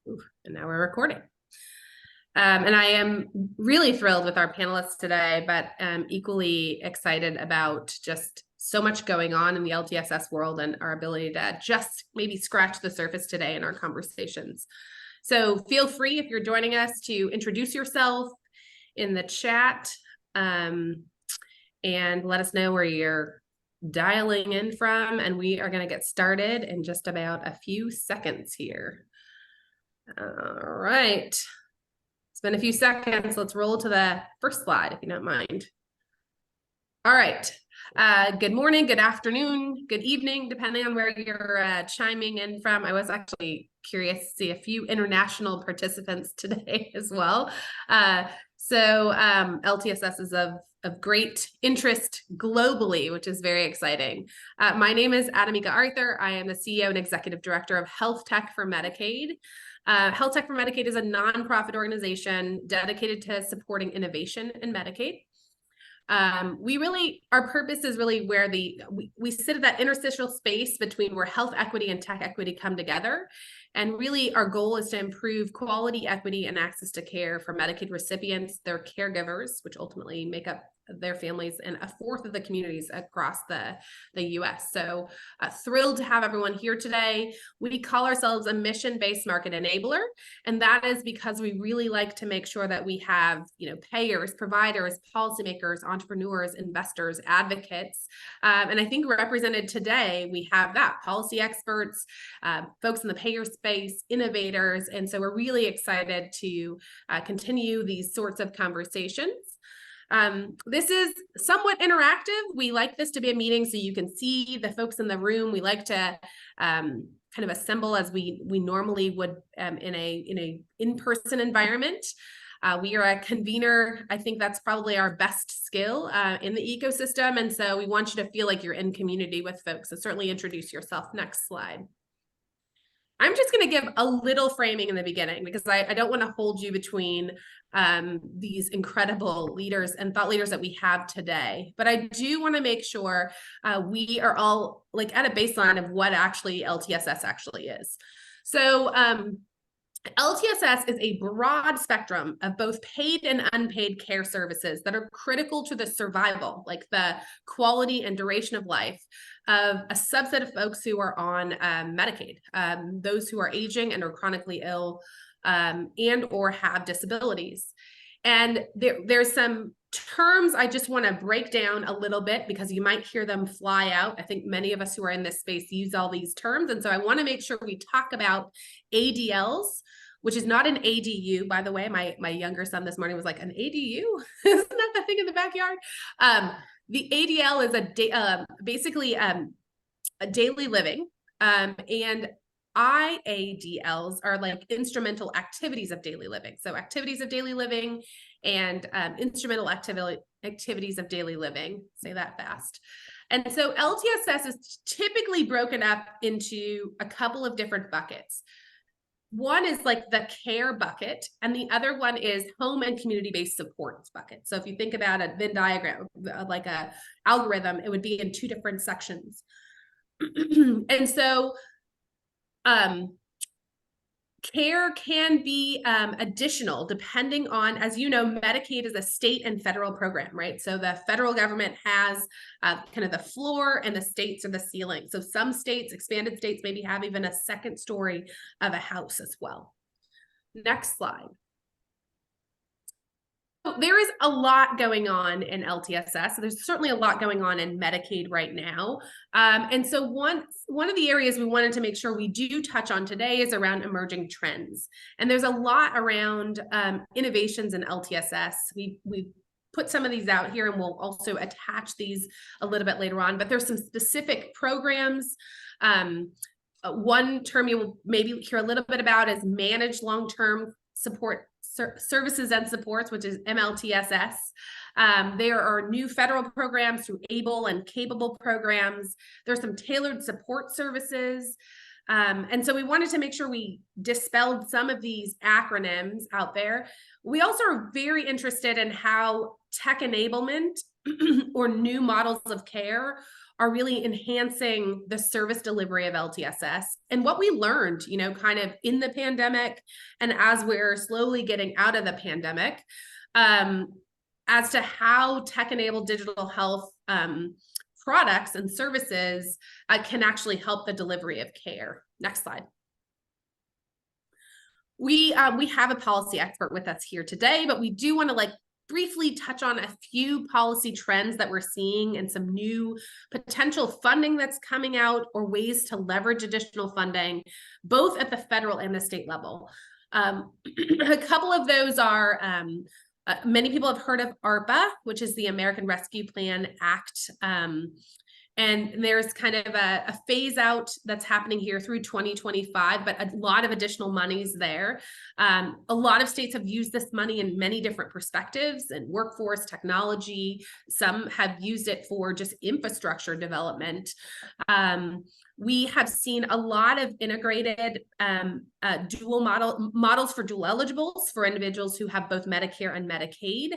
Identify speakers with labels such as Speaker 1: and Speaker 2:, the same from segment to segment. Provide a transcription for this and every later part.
Speaker 1: And now we're recording. And I am really thrilled with our panelists today, but equally excited about just so much going on in the LTSS world and our ability to just maybe scratch the surface today in our conversations. So feel free, if you're joining us, to introduce yourself in the chat and let us know where you're dialing in from. And we are going to get started in just about a few seconds here. All right. It's been a few seconds. Let's roll to the first slide, if you don't mind. All right. Good morning, good afternoon, good evening, depending on where you're chiming in from. I was actually curious to see a few international participants today as well. LTSS is of great interest globally, which is very exciting. My name is Adamika Arthur. I am the CEO and Executive Director of Health Tech for Medicaid. Health Tech for Medicaid is a nonprofit organization dedicated to supporting innovation in Medicaid. Our purpose is really where we sit at that interstitial space between where health equity and tech equity come together. And really our goal is to improve quality, equity, and access to care for Medicaid recipients, their caregivers, which ultimately make up their families, and a fourth of the communities across the US. So thrilled to have everyone here today. We call ourselves a mission-based market enabler, and that is because we really like to make sure that we have, payers, providers, policymakers, entrepreneurs, investors, advocates, and I think represented today, we have that policy experts, folks in the payer space, innovators, and so we're really excited to continue these sorts of conversations. This is somewhat interactive. We like this to be a meeting so you can see the folks in the room. We like to kind of assemble as we normally would in a in-person environment. We are a convener. I think that's probably our best skill in the ecosystem. And so we want you to feel like you're in community with folks. So certainly introduce yourself. Next slide. I'm just going to give a little framing in the beginning because I don't want to hold you between these incredible leaders and thought leaders that we have today. But I do want to make sure we are all like at a baseline of what actually LTSS actually is. So LTSS is a broad spectrum of both paid and unpaid care services that are critical to the survival, like the quality and duration of life of a subset of folks who are on Medicaid, those who are aging and are chronically ill and or have disabilities. And there's some terms I just want to break down a little bit because you might hear them fly out. I think many of us who are in this space use all these terms. And so I want to make sure we talk about ADLs, which is not an ADU, by the way. My younger son this morning was like, an ADU? Isn't that the thing in the backyard? The ADL is basically a daily living, and IADLs are like instrumental activities of daily living. So activities of daily living and instrumental activities of daily living. Say that fast. And so LTSS is typically broken up into a couple of different buckets. One is like the care bucket, and the other one is home and community-based supports bucket. So if you think about a Venn diagram, like a algorithm, it would be in two different sections. And so care can be additional depending on, as you know, Medicaid is a state and federal program, right? So the federal government has kind of the floor and the states are the ceiling. So some states, expanded states, maybe have even a second story of a house as well. Next slide. There is a lot going on in LTSS. There's certainly a lot going on in Medicaid right now. And so one of the areas we wanted to make sure we do touch on today is around emerging trends. And there's a lot around innovations in LTSS. We put some of these out here and we'll also attach these a little bit later on, but there's some specific programs. One term you will maybe hear a little bit about is managed long-term support services and supports, which is MLTSS. There are new federal programs through ABLE and capable programs. There's some tailored support services. And so we wanted to make sure we dispelled some of these acronyms out there. We also are very interested in how tech enablement or new models of care are really enhancing the service delivery of LTSS. And what we learned, kind of in the pandemic and as we're slowly getting out of the pandemic, as to how tech-enabled digital health products and services can actually help the delivery of care. Next slide. We have a policy expert with us here today, but we do want to briefly touch on a few policy trends that we're seeing and some new potential funding that's coming out or ways to leverage additional funding, both at the federal and the state level. A couple of those are, many people have heard of ARPA, which is the American Rescue Plan Act. And there's kind of a phase out that's happening here through 2025, but a lot of additional monies there. A lot of states have used this money in many different perspectives and workforce, technology. Some have used it for just infrastructure development. We have seen a lot of integrated dual models for dual eligibles for individuals who have both Medicare and Medicaid.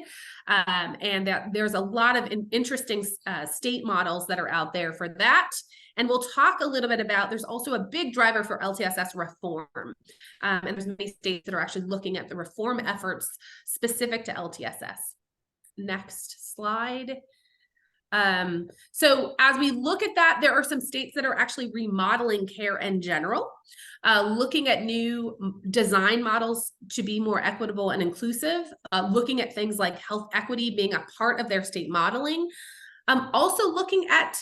Speaker 1: And that there's a lot of interesting state models that are out there for that. And we'll talk a little bit about, there's also a big driver for LTSS reform. And there's many states that are actually looking at the reform efforts specific to LTSS. Next slide. So as we look at that, there are some states that are actually remodeling care in general, looking at new design models to be more equitable and inclusive, looking at things like health equity being a part of their state modeling, also looking at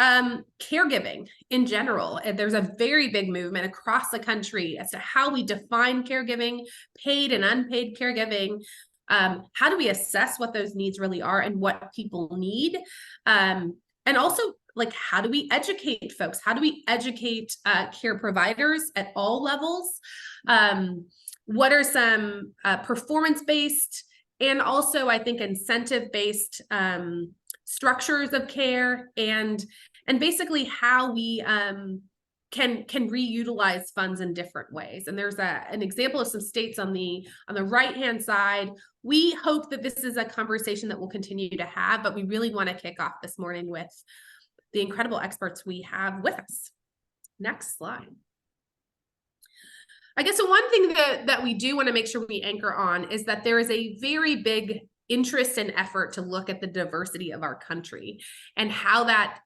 Speaker 1: caregiving in general. And there's a very big movement across the country as to how we define caregiving, paid and unpaid caregiving. How do we assess what those needs really are and what people need? And also, how do we educate folks? How do we educate care providers at all levels? What are some performance-based and also, I think, incentive-based structures of care, and basically how we can reutilize funds in different ways. And there's an example of some states on the right-hand side. We hope that this is a conversation that we'll continue to have, but we really want to kick off this morning with the incredible experts we have with us. Next slide. I guess the one thing that we do want to make sure we anchor on is that there is a very big interest and effort to look at the diversity of our country and how that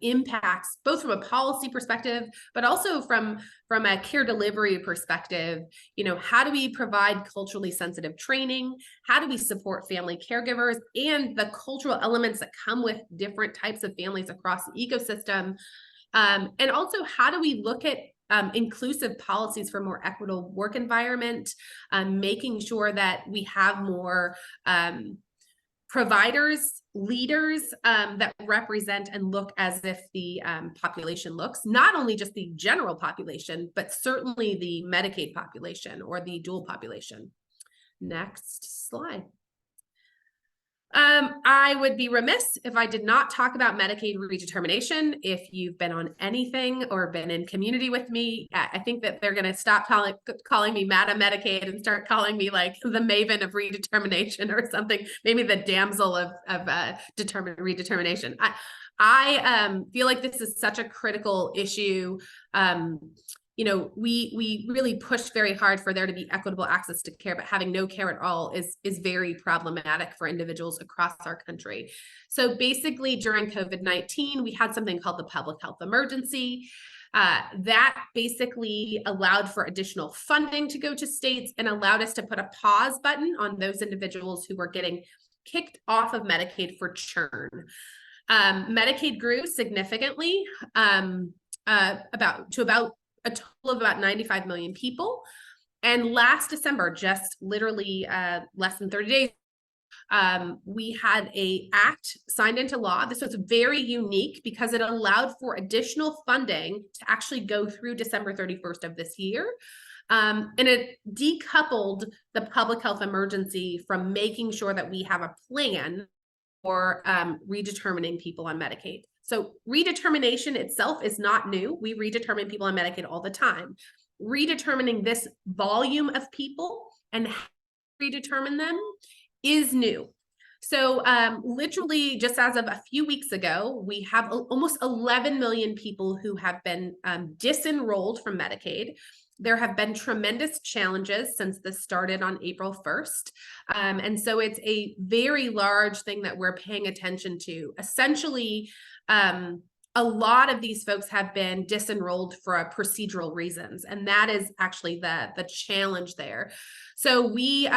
Speaker 1: impacts both from a policy perspective, but also from a care delivery perspective. How do we provide culturally sensitive training? How do we support family caregivers and the cultural elements that come with different types of families across the ecosystem? And also, how do we look at inclusive policies for more equitable work environment, making sure that we have more providers, leaders that represent and look as if the population looks, not only just the general population, but certainly the Medicaid population or the dual population. Next slide. I would be remiss if I did not talk about Medicaid redetermination. If you've been on anything or been in community with me, I think that they're going to stop calling me Madam Medicaid and start calling me like the maven of redetermination or something, maybe the damsel of redetermination. I feel like this is such a critical issue. We really push very hard for there to be equitable access to care, but having no care at all is very problematic for individuals across our country. So basically, during COVID-19, we had something called the public health emergency. That basically allowed for additional funding to go to states and allowed us to put a pause button on those individuals who were getting kicked off of Medicaid for churn. Medicaid grew significantly about a total of about 95 million people. And last December, just literally less than 30 days, we had an act signed into law. This was very unique because it allowed for additional funding to actually go through December 31st of this year. And it decoupled the public health emergency from making sure that we have a plan for redetermining people on Medicaid. So redetermination itself is not new. We redetermine people on Medicaid all the time. Redetermining this volume of people and how to redetermine them is new. So literally just as of a few weeks ago, we have almost 11 million people who have been disenrolled from Medicaid. There have been tremendous challenges since this started on April 1st. And so it's a very large thing that we're paying attention to. Essentially, a lot of these folks have been disenrolled for procedural reasons, and that is actually the challenge there. So we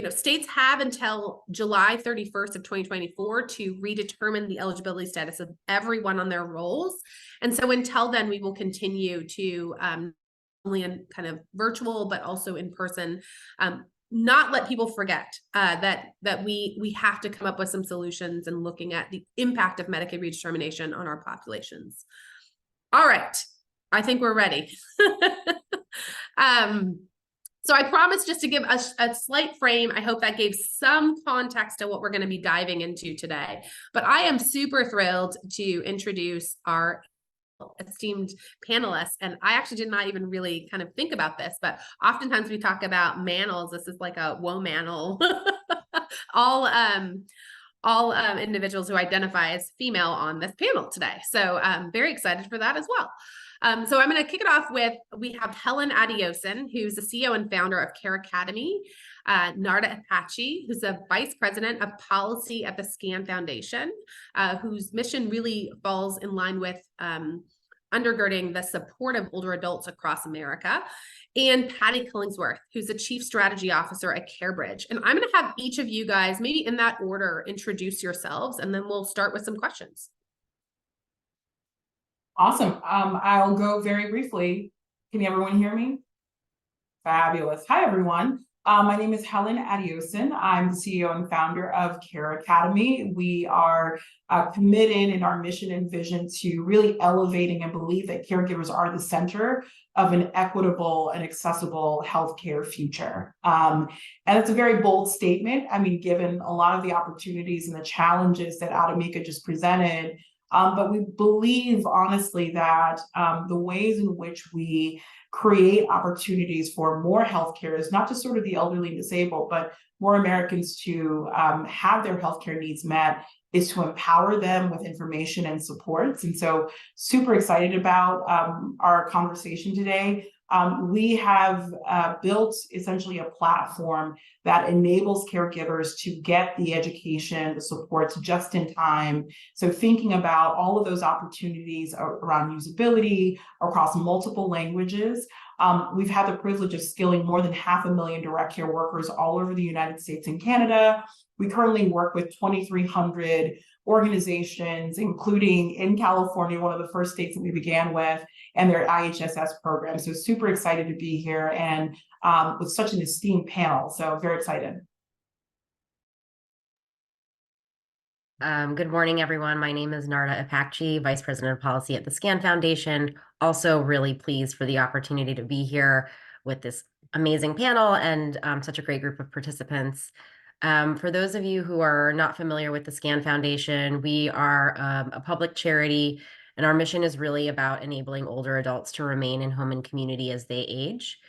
Speaker 1: states have until July 31st of 2024 to redetermine the eligibility status of everyone on their rolls. And so until then, we will continue to only in kind of virtual, but also in person, not let people forget that we have to come up with some solutions and looking at the impact of Medicaid redetermination on our populations. All right, I think we're ready. So I promised just to give a slight frame. I hope that gave some context to what we're going to be diving into today. But I am super thrilled to introduce our esteemed panelists. And I actually did not even really kind of think about this, but oftentimes we talk about manels. This is like a womanel. all individuals who identify as female on this panel today. So I'm very excited for that as well. So I'm going to kick it off with, we have Helen Adioson, who's the CEO and founder of Care Academy, Narda Apache, who's the vice president of policy at the SCAN Foundation, whose mission really falls in line with undergirding the support of older adults across America, and Patty Killingsworth, who's the chief strategy officer at CareBridge. And I'm going to have each of you guys, maybe in that order, introduce yourselves, and then we'll start with some questions.
Speaker 2: Awesome. I'll go very briefly. Can everyone hear me? Fabulous. Hi, everyone. My name is Helen Adioson. I'm the CEO and founder of Care Academy. We are committed in our mission and vision to really elevating and believe that caregivers are the center of an equitable and accessible healthcare future. And it's a very bold statement. I mean, given a lot of the opportunities and the challenges that Adamika just presented, but we believe, honestly, that the ways in which we create opportunities for more healthcare is not just sort of the elderly and disabled, but more Americans to have their healthcare needs met, is to empower them with information and supports. And so super excited about our conversation today. We have built essentially a platform that enables caregivers to get the education, the supports just in time. So thinking about all of those opportunities around usability across multiple languages. We've had the privilege of skilling more than 500,000 direct care workers all over the United States and Canada. We currently work with 2,300 organizations, including in California, one of the first states that we began with, and their IHSS program. So super excited to be here and with such an esteemed panel. So very excited.
Speaker 3: Good morning, everyone. My name is Narda Apache, Vice President of Policy at the SCAN Foundation. Also really pleased for the opportunity to be here with this amazing panel and such a great group of participants. For those of you who are not familiar with the SCAN Foundation, we are a public charity, and our mission is really about enabling older adults to remain in home and community as they age.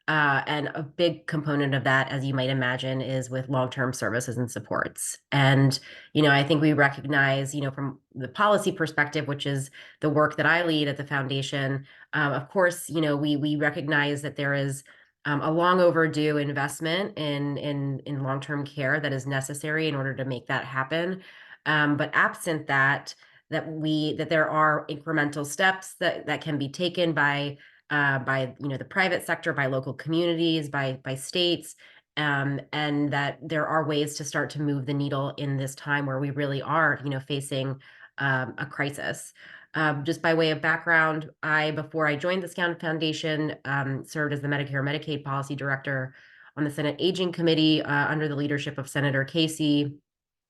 Speaker 3: And a big component of that, as you might imagine, is with long-term services and supports. And, I think we recognize, from the policy perspective, which is the work that I lead at the foundation, of course, we recognize that there is a long overdue investment in long-term care that is necessary in order to make that happen. But absent that there are incremental steps that can be taken by the private sector, by local communities, by states, and that there are ways to start to move the needle in this time where we really are, facing a crisis. Just by way of background, before I joined the SCAN Foundation, served as the Medicare Medicaid Policy Director on the Senate Aging Committee under the leadership of Senator Casey,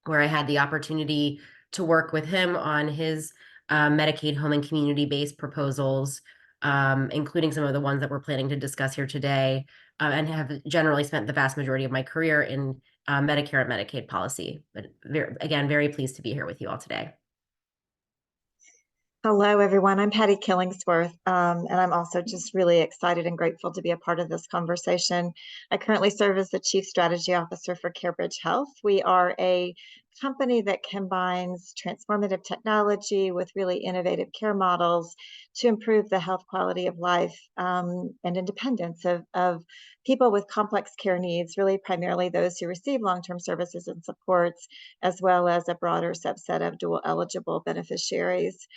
Speaker 3: where I had the opportunity to work with him on his Medicaid home and community-based proposals, including some of the ones that we're planning to discuss here today, and have generally spent the vast majority of my career in Medicare and Medicaid policy. But again, very pleased to be here with you all today.
Speaker 4: Hello, everyone. I'm Patty Killingsworth, and I'm also just really excited and grateful to be a part of this conversation. I currently serve as the Chief Strategy Officer for CareBridge Health. We are a company that combines transformative technology with really innovative care models to improve the health quality of life and independence of people with complex care needs, really primarily those who receive long-term services and supports, as well as a broader subset of dual eligible beneficiaries.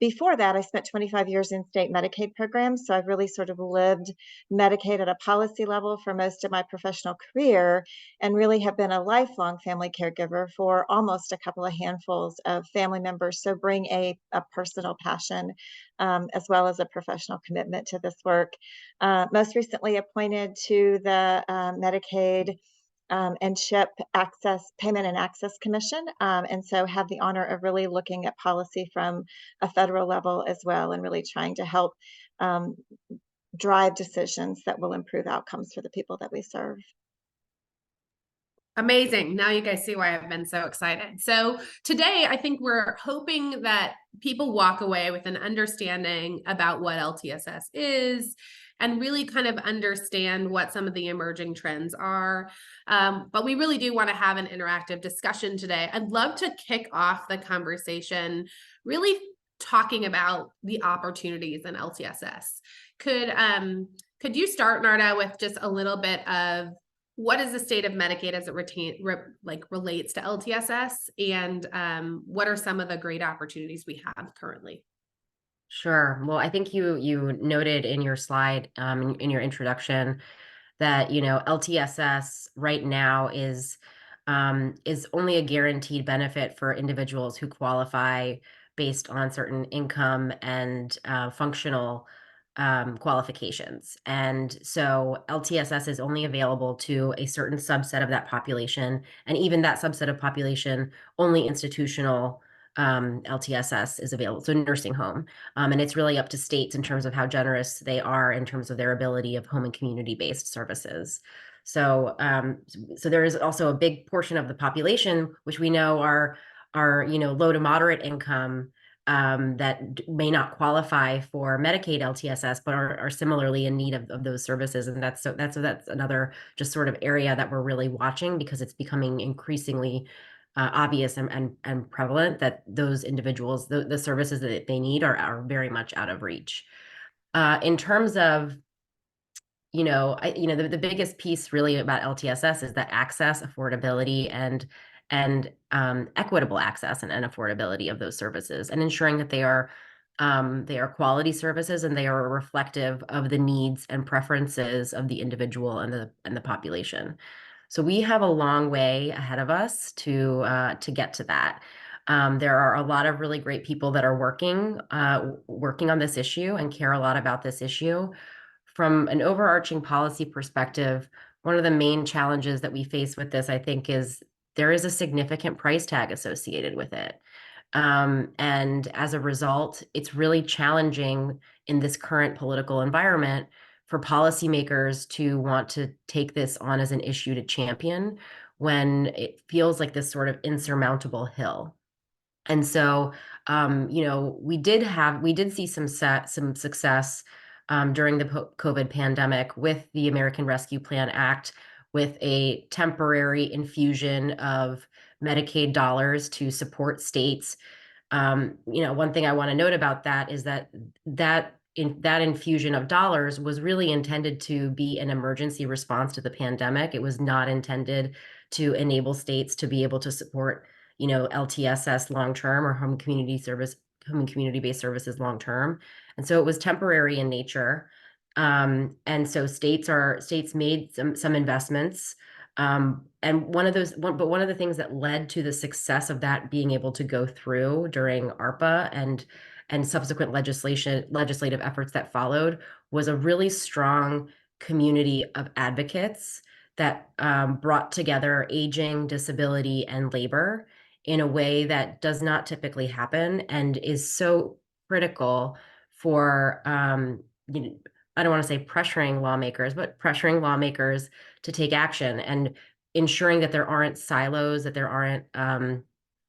Speaker 4: Before that, I spent 25 years in state Medicaid programs. So I've really sort of lived Medicaid at a policy level for most of my professional career and really have been a lifelong family caregiver for almost a couple of handfuls of family members. So bring a personal passion as well as a professional commitment to this work. Most recently appointed to the Medicaid and CHIP Access Payment and Access Commission. And so have the honor of really looking at policy from a federal level as well and really trying to help drive decisions that will improve outcomes for the people that we serve.
Speaker 1: Amazing. Now you guys see why I've been so excited. So today, I think we're hoping that people walk away with an understanding about what LTSS is and really kind of understand what some of the emerging trends are. But we really do want to have an interactive discussion today. I'd love to kick off the conversation really talking about the opportunities in LTSS. Could you start, Narda, with just a little bit of what is the state of Medicaid as it relates to LTSS, and what are some of the great opportunities we have currently?
Speaker 3: Sure. Well, I think you noted in your slide, in your introduction, that LTSS right now is only a guaranteed benefit for individuals who qualify based on certain income and functional qualifications. And so LTSS is only available to a certain subset of that population, and even that subset of population, only institutional LTSS is available, so nursing home. And it's really up to states in terms of how generous they are in terms of their ability of home and community-based services. So, so there is also a big portion of the population, which we know are low to moderate income, that may not qualify for Medicaid LTSS, but are similarly in need of those services. And that's another just sort of area that we're really watching, because it's becoming increasingly obvious and prevalent that those individuals, the services that they need are very much out of reach. In terms of the biggest piece really about LTSS is that access, affordability, and equitable access and affordability of those services, and ensuring that they are quality services and they are reflective of the needs and preferences of the individual and the population. So we have a long way ahead of us to get to that. There are a lot of really great people that are working on this issue and care a lot about this issue. From an overarching policy perspective, one of the main challenges that we face with this, I think, is there is a significant price tag associated with it. And as a result, it's really challenging in this current political environment for policymakers to want to take this on as an issue to champion when it feels like this sort of insurmountable hill. And so, we did see some success during the COVID pandemic with the American Rescue Plan Act, with a temporary infusion of Medicaid dollars to support states. One thing I want to note about that is that infusion of dollars was really intended to be an emergency response to the pandemic. It was not intended to enable states to be able to support LTSS long term, or home and community-based services long term. And so it was temporary in nature. And so states made some investments. And one of the things that led to the success of that being able to go through during ARPA and subsequent legislative efforts that followed was a really strong community of advocates that brought together aging, disability, and labor in a way that does not typically happen, and is so critical for I don't want to say pressuring lawmakers, but pressuring lawmakers to take action and ensuring that there aren't silos, that there aren't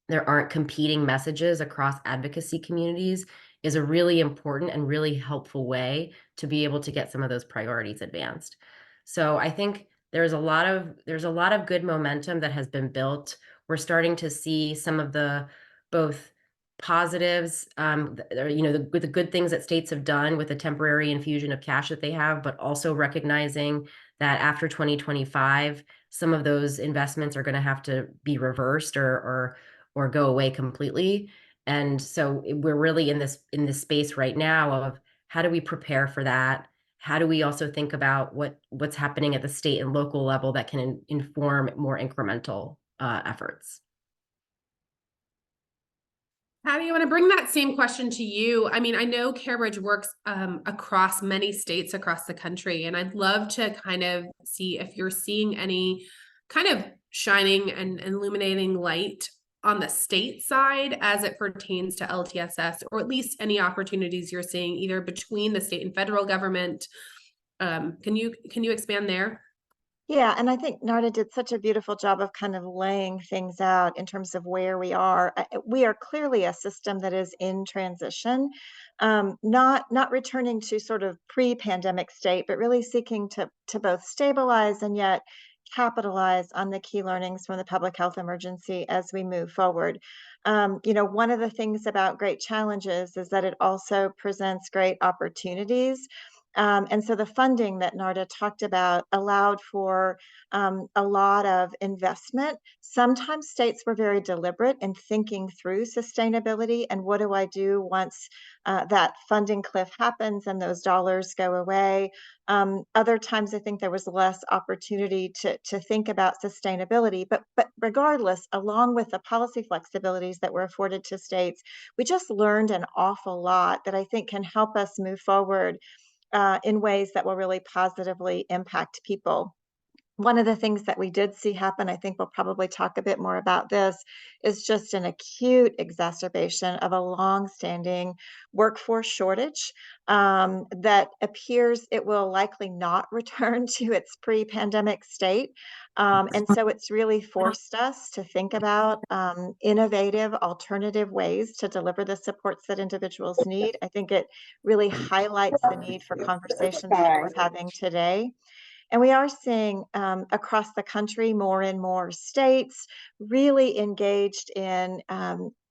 Speaker 3: there aren't competing messages across advocacy communities is a really important and really helpful way to be able to get some of those priorities advanced. So I think there's a lot of good momentum that has been built. We're starting to see some of the both positives, the good things that states have done with the temporary infusion of cash that they have, but also recognizing that after 2025, some of those investments are going to have to be reversed or go away completely. And so we're really in this space right now of how do we prepare for that? How do we also think about what's happening at the state and local level that can inform more incremental efforts?
Speaker 1: Patty, I want to bring that same question to you. I mean, I know CareBridge works across many states across the country, and I'd love to kind of see if you're seeing any kind of shining and illuminating light on the state side as it pertains to LTSS, or at least any opportunities you're seeing either between the state and federal government. Can you expand there?
Speaker 4: Yeah, and I think Narda did such a beautiful job of kind of laying things out in terms of where we are. We are clearly a system that is in transition, not returning to sort of pre-pandemic state, but really seeking to both stabilize and yet capitalize on the key learnings from the public health emergency as we move forward. One of the things about great challenges is that it also presents great opportunities. And so the funding that Narda talked about allowed for a lot of investment. Sometimes states were very deliberate in thinking through sustainability and what do I do once that funding cliff happens and those dollars go away. Other times, I think there was less opportunity to think about sustainability. But regardless, along with the policy flexibilities that were afforded to states, we just learned an awful lot that I think can help us move forward in ways that will really positively impact people. One of the things that we did see happen, I think we'll probably talk a bit more about this, is just an acute exacerbation of a long-standing workforce shortage that appears it will likely not return to its pre-pandemic state. And so it's really forced us to think about innovative, alternative ways to deliver the supports that individuals need. I think it really highlights the need for conversations like we're having today. And we are seeing across the country more and more states really engaged in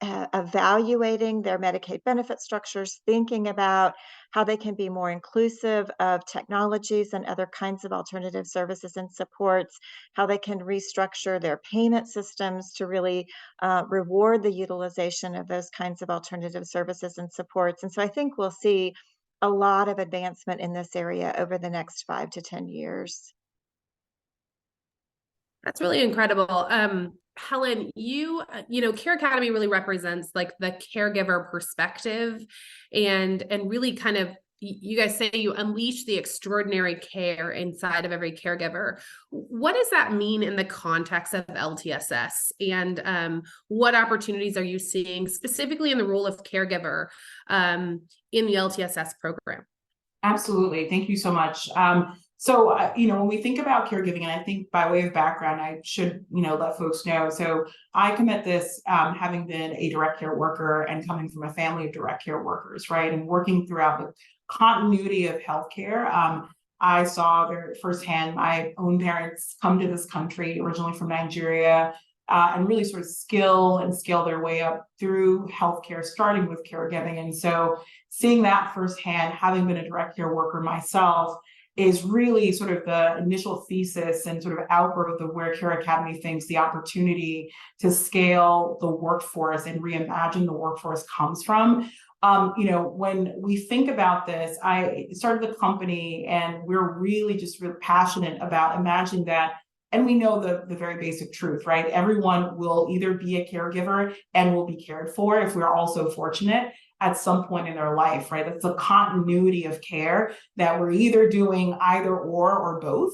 Speaker 4: evaluating their Medicaid benefit structures, thinking about how they can be more inclusive of technologies and other kinds of alternative services and supports, how they can restructure their payment systems to really reward the utilization of those kinds of alternative services and supports. And so I think we'll see a lot of advancement in this area over the next 5 to 10 years.
Speaker 1: That's really incredible. Helen, Care Academy really represents like the caregiver perspective and really kind of, you guys say you unleash the extraordinary care inside of every caregiver. What does that mean in the context of LTSS? And what opportunities are you seeing specifically in the role of caregiver in the LTSS program?
Speaker 2: Absolutely. Thank you so much. When we think about caregiving, and I think by way of background, I should, let folks know. So I come at this having been a direct care worker and coming from a family of direct care workers, right? And working throughout the continuity of healthcare. I saw firsthand my own parents come to this country, originally from Nigeria, and really sort of scale their way up through healthcare, starting with caregiving. And so seeing that firsthand, having been a direct care worker myself, is really sort of the initial thesis and sort of outgrowth of where Care Academy thinks the opportunity to scale the workforce and reimagine the workforce comes from. When we think about this, I started the company and we're really passionate about imagining that. And we know the very basic truth, right? Everyone will either be a caregiver and will be cared for if we're also fortunate at some point in their life, right? That's the continuity of care that we're either doing either or both.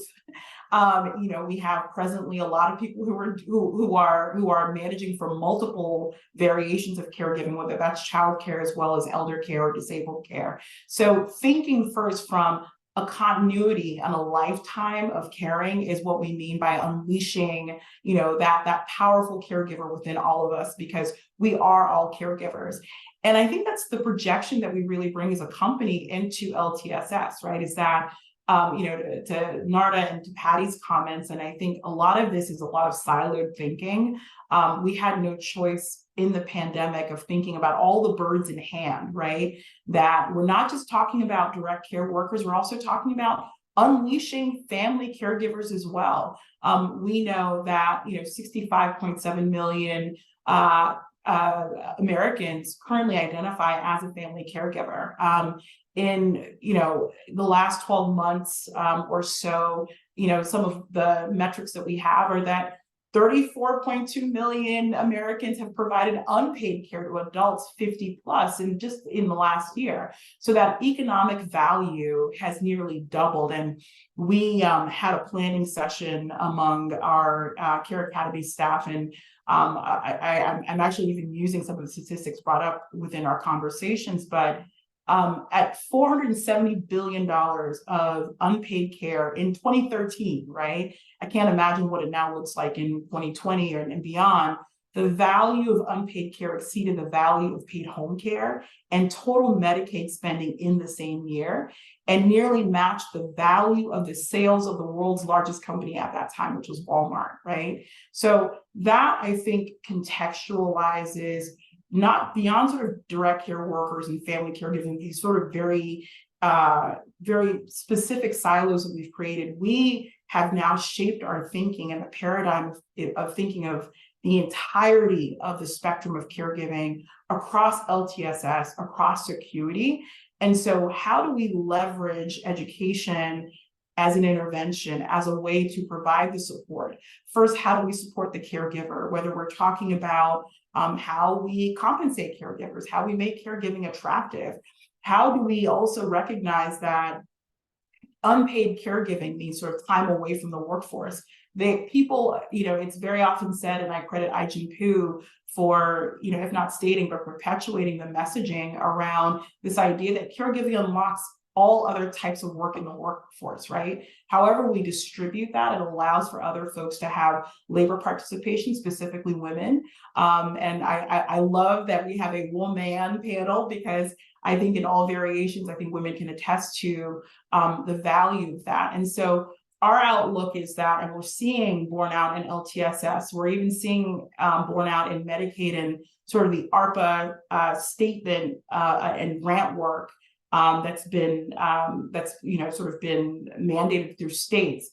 Speaker 2: We have presently a lot of people who are managing for multiple variations of caregiving, whether that's childcare as well as elder care or disabled care. So thinking first from a continuity and a lifetime of caring is what we mean by unleashing, that powerful caregiver within all of us, because we are all caregivers. And I think that's the projection that we really bring as a company into LTSS, right? Is that, to Narda and to Patty's comments, and I think a lot of this is a lot of siloed thinking. We had no choice in the pandemic of thinking about all the birds in hand, right? That we're not just talking about direct care workers, we're also talking about unleashing family caregivers as well. We know that 65.7 million Americans currently identify as a family caregiver. In the last 12 months or so, some of the metrics that we have are that 34.2 million Americans have provided unpaid care to adults 50 plus in the last year. So that economic value has nearly doubled. And we had a planning session among our Care Academy staff, and I'm actually even using some of the statistics brought up within our conversations, but at $470 billion of unpaid care in 2013, right? I can't imagine what it now looks like in 2020 and beyond. The value of unpaid care exceeded the value of paid home care and total Medicaid spending in the same year, and nearly matched the value of the sales of the world's largest company at that time, which was Walmart, right? So that, I think, contextualizes not beyond sort of direct care workers and family caregiving, these sort of very specific silos that we've created. We have now shaped our thinking and the paradigm of thinking of the entirety of the spectrum of caregiving across LTSS, across acuity. And so how do we leverage education as an intervention, as a way to provide the support? First, how do we support the caregiver, whether we're talking about how we compensate caregivers, how we make caregiving attractive? How do we also recognize that unpaid caregiving means sort of time away from the workforce? People, it's very often said, and I credit Ai-jen Poo for, if not stating, but perpetuating the messaging around this idea that caregiving unlocks all other types of work in the workforce, right? However we distribute that, it allows for other folks to have labor participation, specifically women. And I love that we have a woman panel, because I think in all variations, I think women can attest to the value of that. And so our outlook is that, and we're seeing borne out in LTSS, we're even seeing borne out in Medicaid and sort of the ARPA statement and grant work that's been sort of been mandated through states.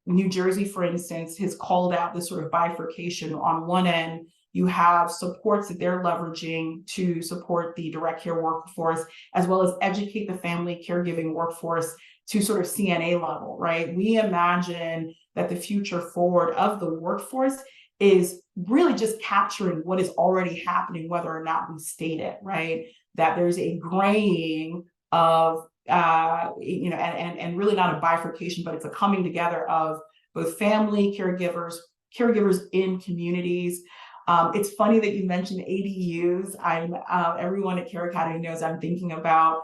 Speaker 2: New Jersey, for instance, has called out this sort of bifurcation. On one end, you have supports that they're leveraging to support the direct care workforce, as well as educate the family caregiving workforce to sort of CNA level, right? We imagine that the future forward of the workforce is really just capturing what is already happening, whether or not we state it, right? That there's a graying of, and really not a bifurcation, but it's a coming together of both family caregivers in communities. It's funny that you mentioned ADUs. Everyone at Care Academy knows I'm thinking about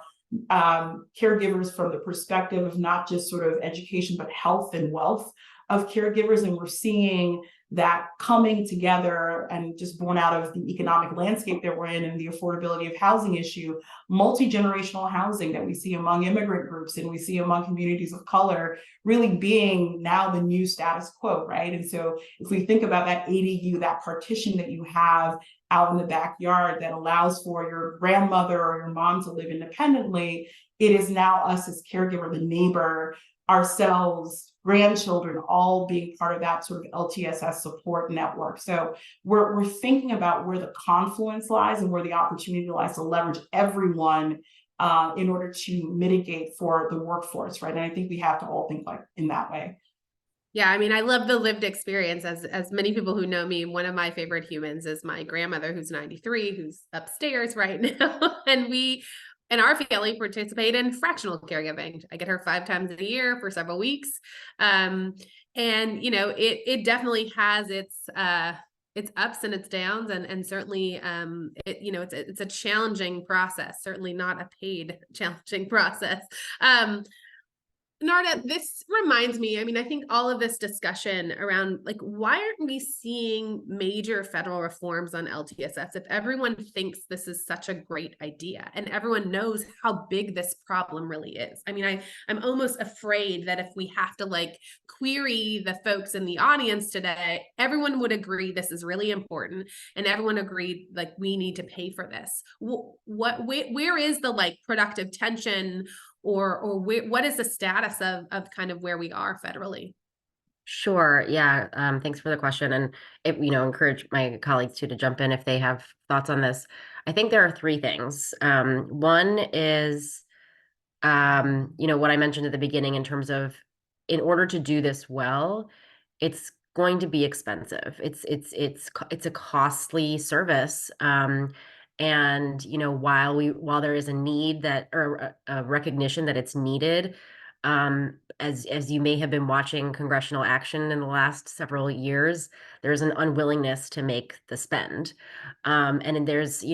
Speaker 2: caregivers from the perspective of not just sort of education, but health and wealth of caregivers. And we're seeing that coming together, and just born out of the economic landscape that we're in and the affordability of housing issue, multi-generational housing that we see among immigrant groups and we see among communities of color really being now the new status quo, right? And so if we think about that ADU, that partition that you have out in the backyard that allows for your grandmother or your mom to live independently, it is now us as caregiver, the neighbor, ourselves, grandchildren, all being part of that sort of LTSS support network. So we're thinking about where the confluence lies and where the opportunity lies to leverage everyone in order to mitigate for the workforce, right? And I think we have to all think like in that way.
Speaker 1: Yeah, I mean, I love the lived experience. As many people who know me, one of my favorite humans is my grandmother, who's 93, who's upstairs right now. And we, in our family, participate in fractional caregiving. I get her 5 times a year for several weeks. And, it definitely has its ups and its downs, and certainly, it's a challenging process, certainly not a paid challenging process. Narda, this reminds me, I mean, I think all of this discussion around like, why aren't we seeing major federal reforms on LTSS if everyone thinks this is such a great idea and everyone knows how big this problem really is? I mean, I'm almost afraid that if we have to like query the folks in the audience today, everyone would agree this is really important and everyone agreed like we need to pay for this. Where is the like productive tension, or what is the status of kind of where we are federally?
Speaker 3: Sure. Yeah. Thanks for the question. And encourage my colleagues to jump in if they have thoughts on this. I think there are three things. One is, what I mentioned at the beginning in terms of in order to do this well, it's going to be expensive. It's a costly service. And while there is a need that or a recognition that it's needed, as you may have been watching congressional action in the last several years, there's an unwillingness to make the spend. And then there's,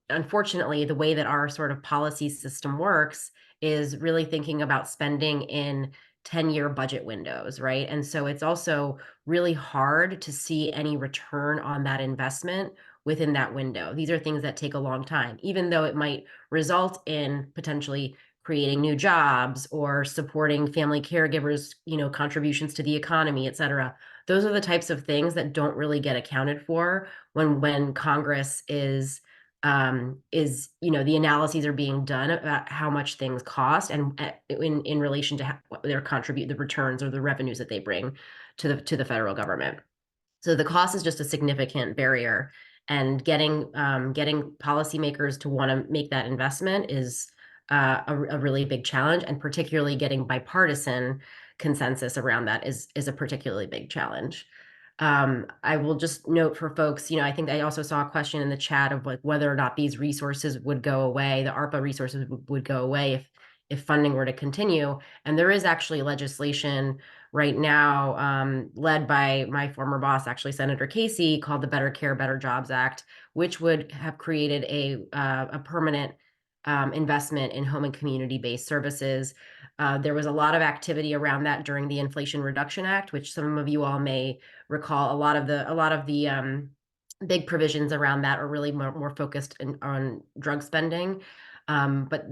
Speaker 3: unfortunately, the way that our sort of policy system works is really thinking about spending in 10-year budget windows, right? And so it's also really hard to see any return on that investment within that window. These are things that take a long time, even though it might result in potentially creating new jobs or supporting family caregivers, contributions to the economy, et cetera. Those are the types of things that don't really get accounted for when Congress is the analyses are being done about how much things cost and in relation to what their the returns or the revenues that they bring to the federal government. So the cost is just a significant barrier, and getting policymakers to want to make that investment is a really big challenge, and particularly getting bipartisan consensus around that is a particularly big challenge. I will just note for folks, I think I also saw a question in the chat of like whether or not these resources would go away, the ARPA resources would go away if funding were to continue. And there is actually legislation right now, led by my former boss, actually Senator Casey, called the Better Care, Better Jobs Act, which would have created a permanent investment in home and community-based services. There was a lot of activity around that during the Inflation Reduction Act, which some of you all may recall. A lot of the big provisions around that are really more focused on drug spending. But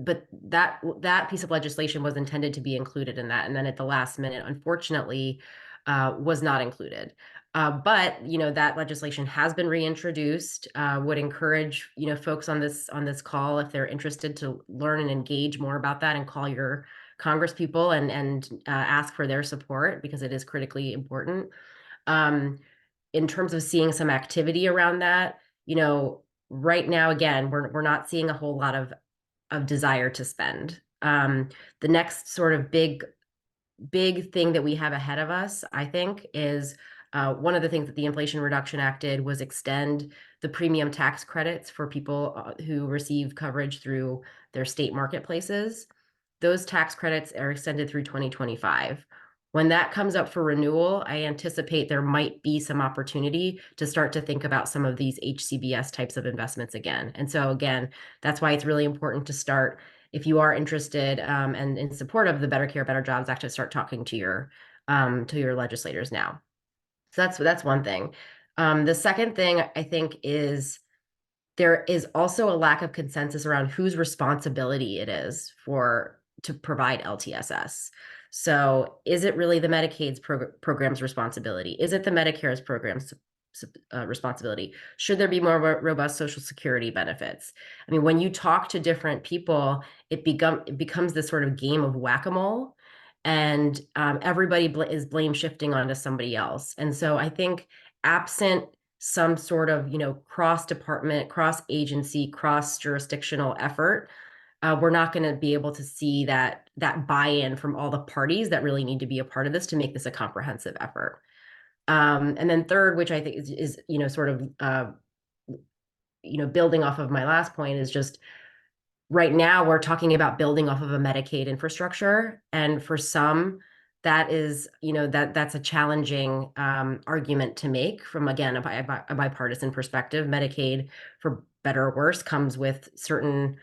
Speaker 3: that piece of legislation was intended to be included in that, and then at the last minute, unfortunately, was not included. But that legislation has been reintroduced. Would encourage folks on this call, if they're interested, to learn and engage more about that, and call your Congress people and ask for their support, because it is critically important. In terms of seeing some activity around that, right now, again, we're not seeing a whole lot of desire to spend. The next sort of big thing that we have ahead of us, I think, is one of the things that the Inflation Reduction Act did was extend the premium tax credits for people who receive coverage through their state marketplaces. Those tax credits are extended through 2025. When that comes up for renewal, I anticipate there might be some opportunity to start to think about some of these HCBS types of investments again. And so again, that's why it's really important to start, if you are interested and in support of the Better Care, Better Jobs Act, to start talking to your legislators now. So that's one thing. The second thing I think is there is also a lack of consensus around whose responsibility it is to provide LTSS. So is it really the Medicaid's program's responsibility? Is it the Medicare's program's responsibility? Should there be more robust Social Security benefits? I mean, when you talk to different people, it becomes this sort of game of whack-a-mole, and everybody is blame shifting onto somebody else. And so I think absent some sort of cross-department, cross-agency, cross-jurisdictional effort, we're not going to be able to see that buy-in from all the parties that really need to be a part of this to make this a comprehensive effort. And then third, which I think is sort of building off of my last point, is just right now we're talking about building off of a Medicaid infrastructure, and for some, that is that's a challenging argument to make from, again, a bipartisan perspective. Medicaid, for better or worse, comes with certain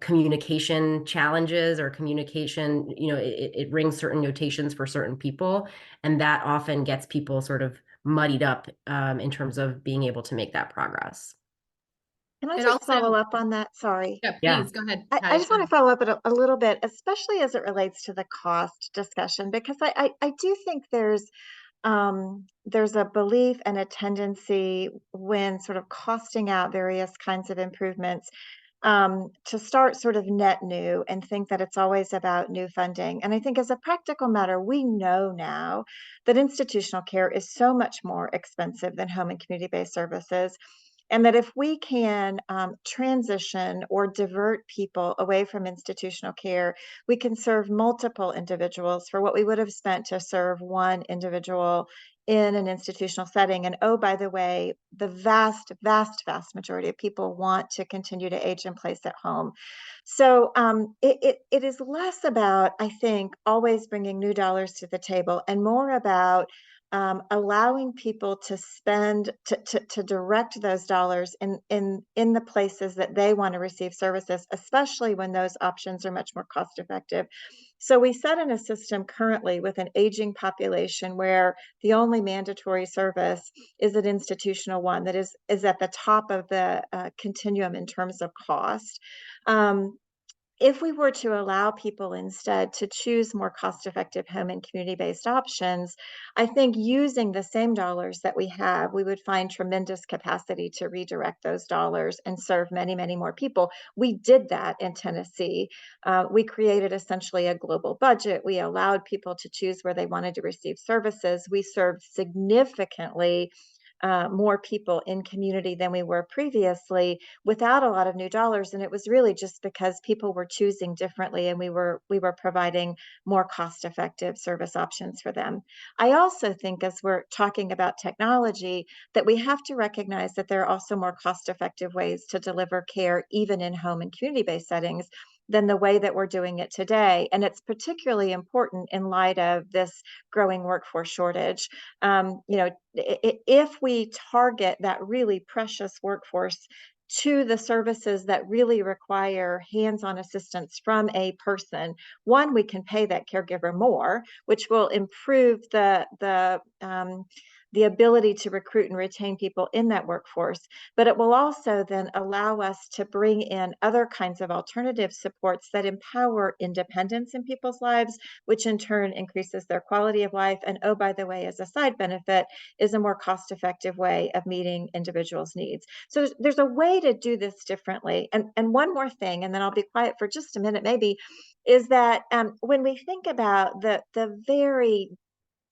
Speaker 3: communication challenges or communication, it rings certain notations for certain people. And that often gets people sort of muddied up in terms of being able to make that progress.
Speaker 4: Can I
Speaker 1: And
Speaker 4: just
Speaker 1: also,
Speaker 4: follow up on that? Sorry.
Speaker 1: yeah,
Speaker 3: Yeah.
Speaker 1: please go ahead.
Speaker 4: I just want to follow up a little bit, especially as it relates to the cost discussion, because I do think there's a belief and a tendency when sort of costing out various kinds of improvements to start sort of net new and think that it's always about new funding. And I think as a practical matter, we know now that institutional care is so much more expensive than home and community-based services. And that if we can transition or divert people away from institutional care, we can serve multiple individuals for what we would have spent to serve one individual in an institutional setting. And oh, by the way, the vast, vast, vast majority of people want to continue to age in place at home. So it is less about, I think, always bringing new dollars to the table and more about allowing people to spend, to direct those dollars in the places that they want to receive services, especially when those options are much more cost effective. So we set in a system currently with an aging population where the only mandatory service is an institutional one that is at the top of the continuum in terms of cost. If we were to allow people instead to choose more cost-effective home and community-based options, I think using the same dollars that we have, we would find tremendous capacity to redirect those dollars and serve many, many more people. We did that in Tennessee. We created essentially a global budget. We allowed people to choose where they wanted to receive services. We served significantly more people in community than we were previously without a lot of new dollars. And it was really just because people were choosing differently and we were providing more cost-effective service options for them. I also think as we're talking about technology that we have to recognize that there are also more cost-effective ways to deliver care even in home and community-based settings than the way that we're doing it today. And it's particularly important in light of this growing workforce shortage. If we target that really precious workforce to the services that really require hands-on assistance from a person, one, we can pay that caregiver more, which will improve the ability to recruit and retain people in that workforce, but it will also then allow us to bring in other kinds of alternative supports that empower independence in people's lives, which in turn increases their quality of life. And oh, by the way, as a side benefit, is a more cost-effective way of meeting individuals' needs. So there's a way to do this differently. And one more thing, and then I'll be quiet for just a minute maybe, is that when we think about the very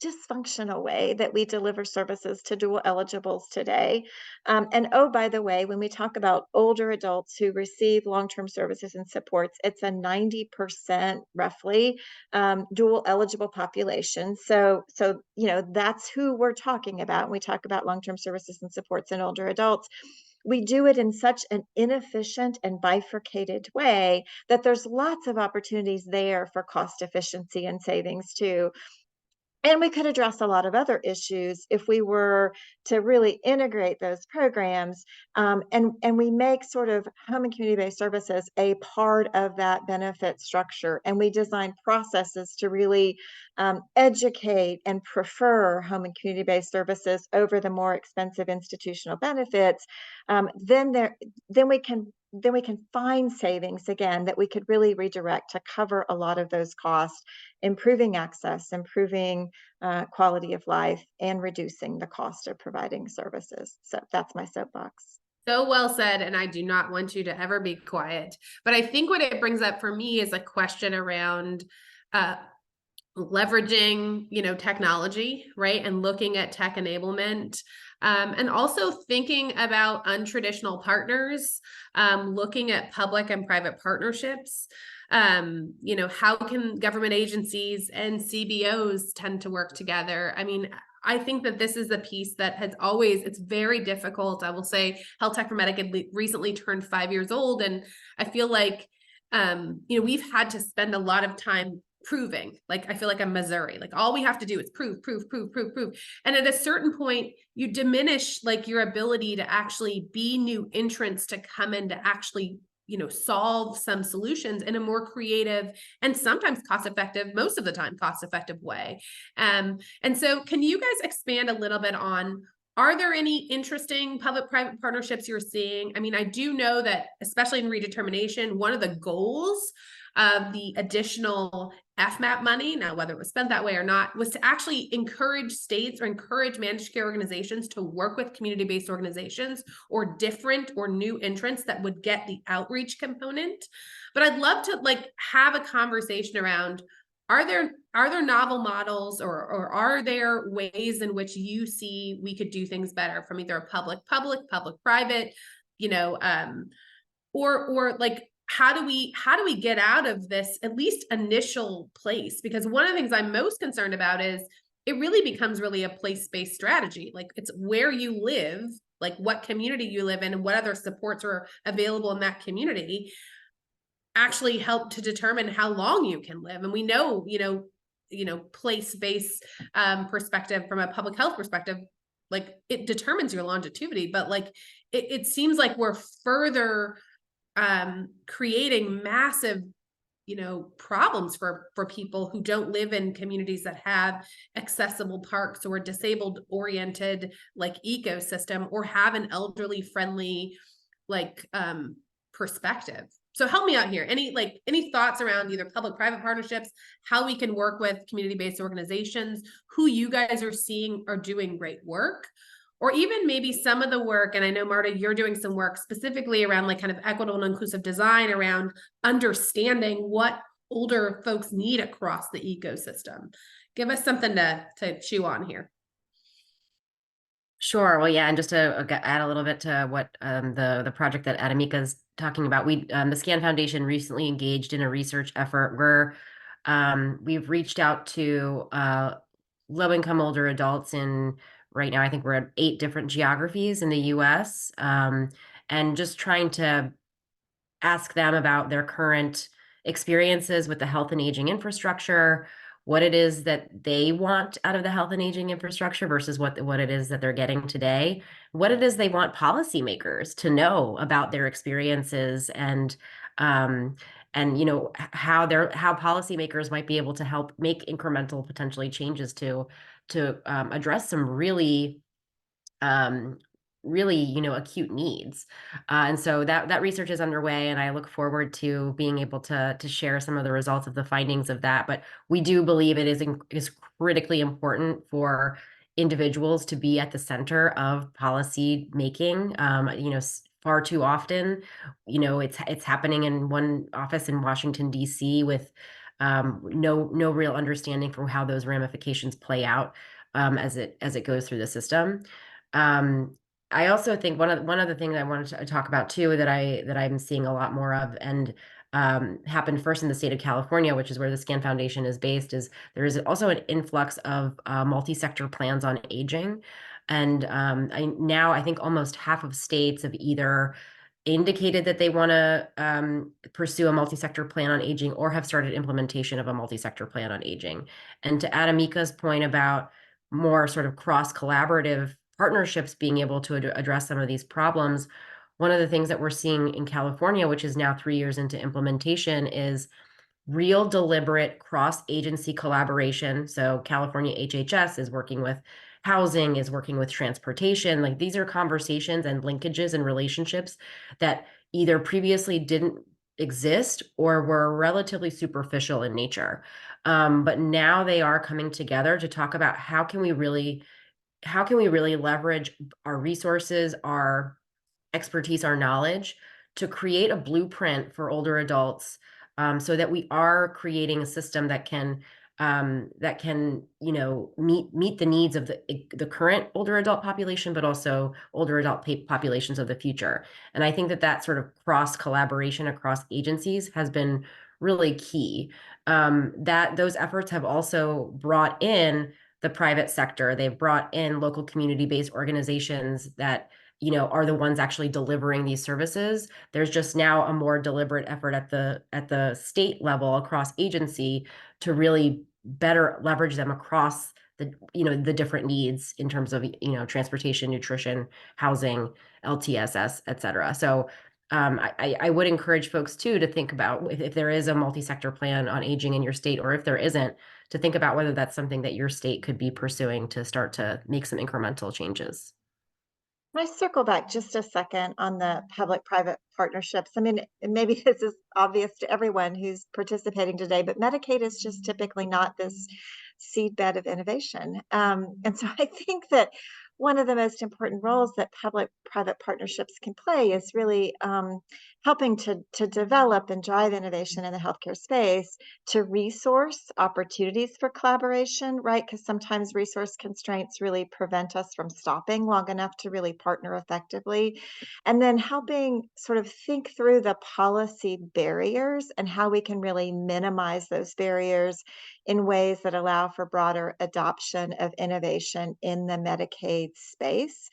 Speaker 4: dysfunctional way that we deliver services to dual eligibles today. And oh, by the way, when we talk about older adults who receive long-term services and supports, it's a 90% roughly dual eligible population. So that's who we're talking about when we talk about long-term services and supports in older adults. We do it in such an inefficient and bifurcated way that there's lots of opportunities there for cost efficiency and savings too. And we could address a lot of other issues if we were to really integrate those programs and we make sort of home and community-based services a part of that benefit structure. And we design processes to really educate and prefer home and community-based services over the more expensive institutional benefits. Then we can find savings again that we could really redirect to cover a lot of those costs, improving access, improving quality of life, and reducing the cost of providing services. So that's my soapbox.
Speaker 1: So well said, and I do not want you to ever be quiet. But I think what it brings up for me is a question around leveraging, technology, right? And looking at tech enablement, and also thinking about untraditional partners, looking at public and private partnerships. How can government agencies and CBOs tend to work together? I mean, I think that this is a piece that it's very difficult. I will say Health Tech for Medicaid recently turned 5 years old. And I feel like, we've had to spend a lot of time proving. Like, I feel like I'm Missouri, like all we have to do is prove. And at a certain point, you diminish like your ability to actually be new entrants to come in to actually solve some solutions in a more creative and sometimes cost-effective, most of the time cost-effective way. And so can you guys expand a little bit on, are there any interesting public-private partnerships you're seeing? I mean, I do know that, especially in redetermination, one of the goals of the additional FMAP money, now whether it was spent that way or not, was to actually encourage states or encourage managed care organizations to work with community-based organizations or different or new entrants that would get the outreach component. But I'd love to have a conversation around, are there novel models or are there ways in which you see we could do things better from either a public-private, or how do we get out of this at least initial place? Because one of the things I'm most concerned about is it really becomes really a place-based strategy. Like, it's where you live, like what community you live in and what other supports are available in that community actually help to determine how long you can live. And we know, place-based perspective from a public health perspective, like it determines your longevity, but it seems like we're further creating massive problems for people who don't live in communities that have accessible parks or disabled oriented ecosystem or have an elderly friendly perspective. So help me out here. Any thoughts around either public-private partnerships, how we can work with community-based organizations, who you guys are seeing are doing great work, or even maybe some of the work, and I know, Marta, you're doing some work specifically around kind of equitable and inclusive design around understanding what older folks need across the ecosystem. Give us something to chew on here.
Speaker 3: Sure. Well, yeah, and just to add a little bit to what the project that Adamika is talking about, the SCAN Foundation recently engaged in a research effort where we've reached out to low-income older adults in, right now I think we're at 8 different geographies in the U.S., and just trying to ask them about their current experiences with the health and aging infrastructure, what it is that they want out of the health and aging infrastructure versus what it is that they're getting today, what it is they want policymakers to know about their experiences, and how policymakers might be able to help make incremental potentially changes to address some really acute needs. And so that research is underway, and I look forward to being able to share some of the results of the findings of that. But we do believe it is critically important for individuals to be at the center of policy making. Far too often, it's happening in one office in Washington, D.C. with no real understanding for how those ramifications play out as it goes through the system. I also think one of the things I wanted to talk about too that I'm seeing a lot more of, and happened first in the state of California, which is where the SCAN Foundation is based, is there is also an influx of multi-sector plans on aging. And I think almost half of states have either indicated that they want to pursue a multi-sector plan on aging or have started implementation of a multi-sector plan on aging. And to Adamika's point about more sort of cross-collaborative partnerships being able to address some of these problems, one of the things that we're seeing in California, which is now 3 years into implementation, is real deliberate cross-agency collaboration. So California HHS is working with housing, is working with transportation. Like, these are conversations and linkages and relationships that either previously didn't exist or were relatively superficial in nature. But now they are coming together to talk about how can we really leverage our resources, our expertise, our knowledge to create a blueprint for older adults, so that we are creating a system that can meet the needs of the current older adult population, but also older adult populations of the future. And I think that sort of cross collaboration across agencies has been really key. That those efforts have also brought in the private sector. They've brought in local community-based organizations that are the ones actually delivering these services. There's just now a more deliberate effort at the state level across agency to really better leverage them across the different needs in terms of transportation, nutrition, housing, LTSS, et cetera. So I would encourage folks too to think about if there is a multi-sector plan on aging in your state, or if there isn't, to think about whether that's something that your state could be pursuing to start to make some incremental changes.
Speaker 4: Can I circle back just a second on the public-private partnerships? I mean, and maybe this is obvious to everyone who's participating today, but Medicaid is just typically not this seedbed of innovation. And so I think that one of the most important roles that public-private partnerships can play is really helping to develop and drive innovation in the healthcare space, to resource opportunities for collaboration, right? Because sometimes resource constraints really prevent us from stopping long enough to really partner effectively. And then helping sort of think through the policy barriers and how we can really minimize those barriers in ways that allow for broader adoption of innovation in the Medicaid space.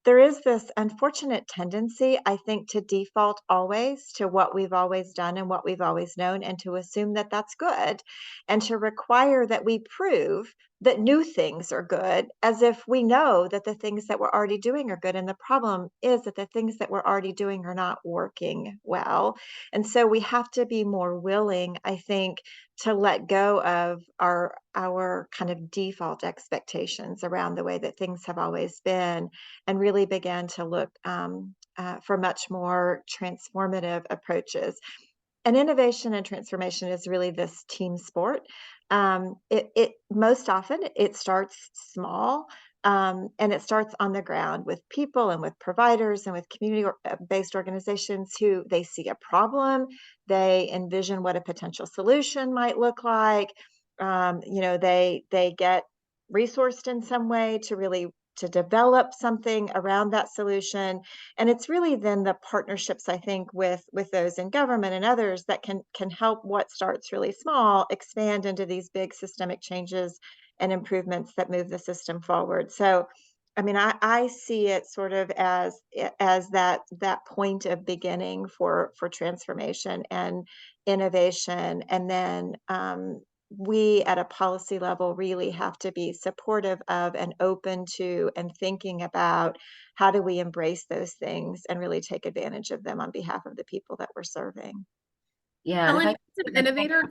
Speaker 4: There is this unfortunate tendency, I think, to default always to what we've always done and what we've always known, and to assume that that's good, and to require that we prove that new things are good, as if we know that the things that we're already doing are good. And the problem is that the things that we're already doing are not working well. And so we have to be more willing, I think, to let go of our kind of default expectations around the way that things have always been, and really began to look for much more transformative approaches. And innovation and transformation is really this team sport. It most often it starts small, and it starts on the ground with people and with providers and with community-based organizations who they see a problem, they envision what a potential solution might look like. They get resourced in some way to really to develop something around that solution. And it's really then the partnerships, I think, with those in government and others that can help what starts really small expand into these big systemic changes and improvements that move the system forward. So I mean, I see it sort of as that point of beginning for transformation and innovation. And then we at a policy level really have to be supportive of and open to and thinking about how do we embrace those things and really take advantage of them on behalf of the people that we're serving.
Speaker 3: Yeah, and if
Speaker 1: Helen,
Speaker 3: I
Speaker 1: as an innovator,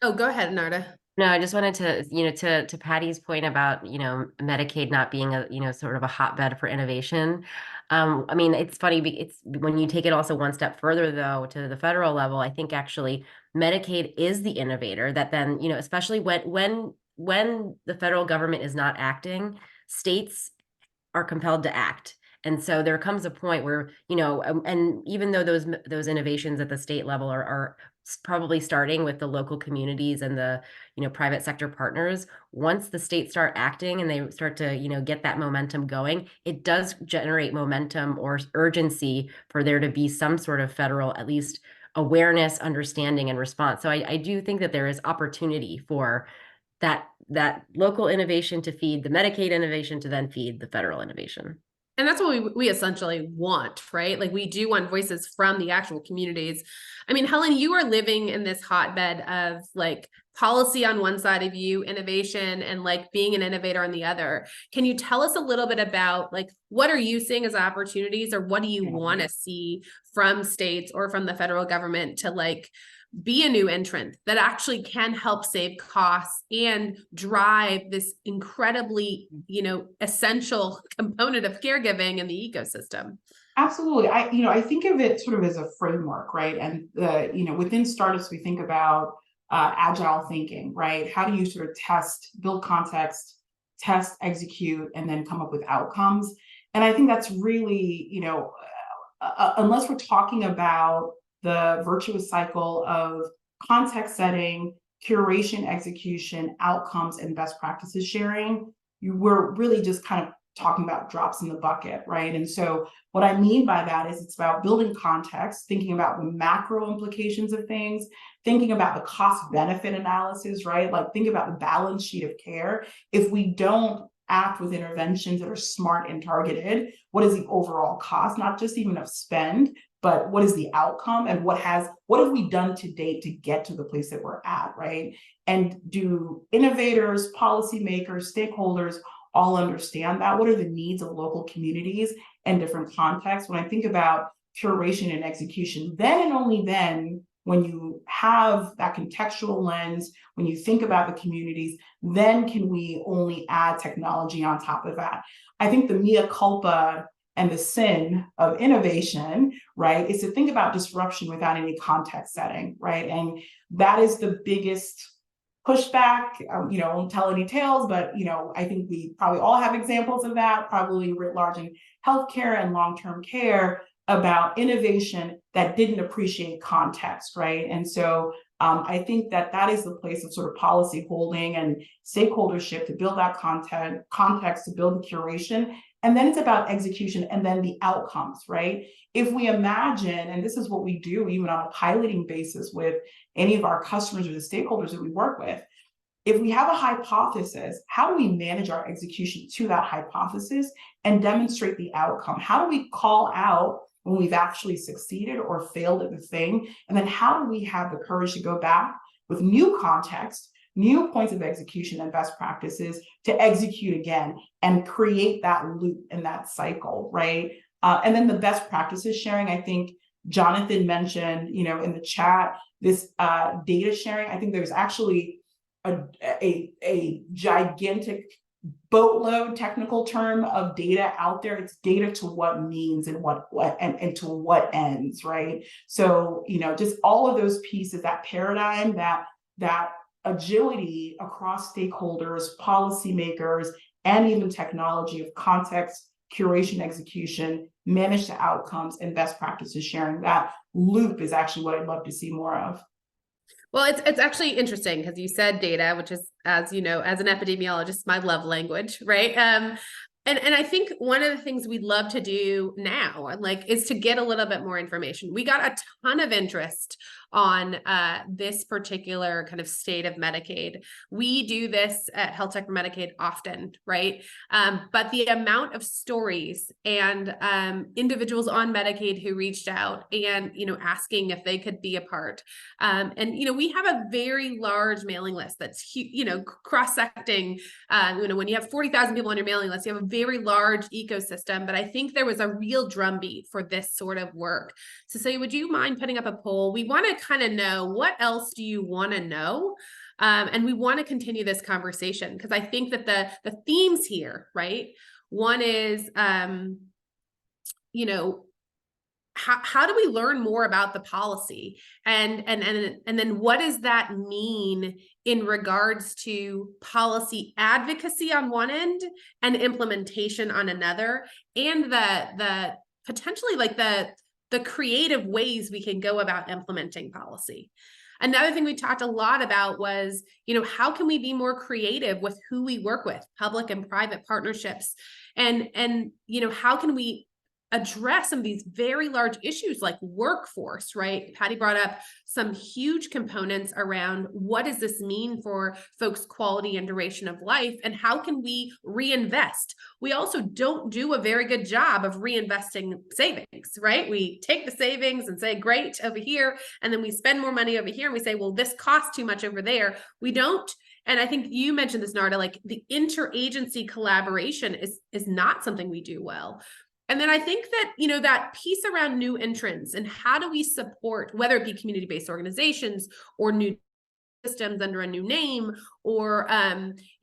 Speaker 1: oh, go ahead, Narda.
Speaker 3: No, I just wanted to, to Patty's point about, Medicaid not being a, sort of a hotbed for innovation. I mean, it's funny, it's when you take it also one step further, though, to the federal level, I think actually Medicaid is the innovator that then, especially when the federal government is not acting, states are compelled to act. And so there comes a point where, and even though those innovations at the state level are probably starting with the local communities and the, private sector partners, once the states start acting and they start to, get that momentum going, it does generate momentum or urgency for there to be some sort of federal, at least awareness, understanding, and response. So I do think that there is opportunity for that local innovation to feed the Medicaid innovation to then feed the federal innovation.
Speaker 1: And that's what we essentially want, right? Like we do want voices from the actual communities. I mean, Helen, you are living in this hotbed of like policy on one side of you, innovation, and like being an innovator on the other. Can you tell us a little bit about like, what are you seeing as opportunities, or what do you want to see from states or from the federal government to like be a new entrant that actually can help save costs and drive this incredibly, essential component of caregiving in the ecosystem?
Speaker 2: Absolutely. I think of it sort of as a framework, right? And within startups, we think about agile thinking, right? How do you sort of build context, test, execute, and then come up with outcomes? And I think that's really, unless we're talking about the virtuous cycle of context setting, curation, execution, outcomes, and best practices sharing, we're really just kind of talking about drops in the bucket, right? And so what I mean by that is it's about building context, thinking about the macro implications of things, thinking about the cost benefit analysis, right? Like think about the balance sheet of care. If we don't act with interventions that are smart and targeted, what is the overall cost, not just even of spend, but what is the outcome, and what have we done to date to get to the place that we're at, right? And do innovators, policymakers, stakeholders all understand that? What are the needs of local communities and different contexts? When I think about curation and execution. Then and only then, when you have that contextual lens, when you think about the communities, then can we only add technology on top of that. I think the mea culpa and the sin of innovation, right, is to think about disruption without any context setting, right? And that is the biggest pushback. I won't tell any tales, but I think we probably all have examples of that, probably writ large in healthcare and long-term care, about innovation that didn't appreciate context, right? And so I think that is the place of sort of policy holding and stakeholdership to build that context, to build the curation. And then it's about execution and then the outcomes, right? If we imagine, and this is what we do even on a piloting basis with any of our customers or the stakeholders that we work with, if we have a hypothesis, how do we manage our execution to that hypothesis and demonstrate the outcome? How do we call out when we've actually succeeded or failed at the thing? And then how do we have the courage to go back with new context, new points of execution and best practices to execute again and create that loop and that cycle, right? And then the best practices sharing, I think Jonathan mentioned, in the chat, this data sharing. I think there's actually a gigantic boatload technical term of data out there. It's data to what means and what and to what ends, right? So just all of those pieces, that paradigm, that agility across stakeholders, policymakers, and even technology of context, curation, execution, managed outcomes, and best practices sharing. That loop is actually what I'd love to see more of.
Speaker 1: Well, it's actually interesting because you said data, which is, as you know, as an epidemiologist, my love language, right? And I think one of the things we'd love to do now, is to get a little bit more information. We got a ton of interest on this particular kind of state of Medicaid. We do this at Health Tech for Medicaid often, right? But the amount of stories and individuals on Medicaid who reached out and, asking if they could be a part. And, we have a very large mailing list that's, cross-secting. When you have 40,000 people on your mailing list, you have a very large ecosystem, but I think there was a real drumbeat for this sort of work. So Cecilia, would you mind putting up a poll? We want to kind of know, what else do you want to know? And we want to continue this conversation because I think that the themes here, right? One is, how do we learn more about the policy, and then what does that mean in regards to policy advocacy on one end and implementation on another, and the potentially the creative ways we can go about implementing policy. Another thing we talked a lot about was, how can we be more creative with who we work with, public and private partnerships, and how can we address some of these very large issues like workforce, right? Patty brought up some huge components around what does this mean for folks' quality and duration of life, and how can we reinvest? We also don't do a very good job of reinvesting savings, right? We take the savings and say, great, over here, and then we spend more money over here, and we say, well, this costs too much over there. We don't. And I think you mentioned this, Narda, the interagency collaboration is not something we do well. And then I think that, that piece around new entrants and how do we support, whether it be community-based organizations or new systems under a new name, or,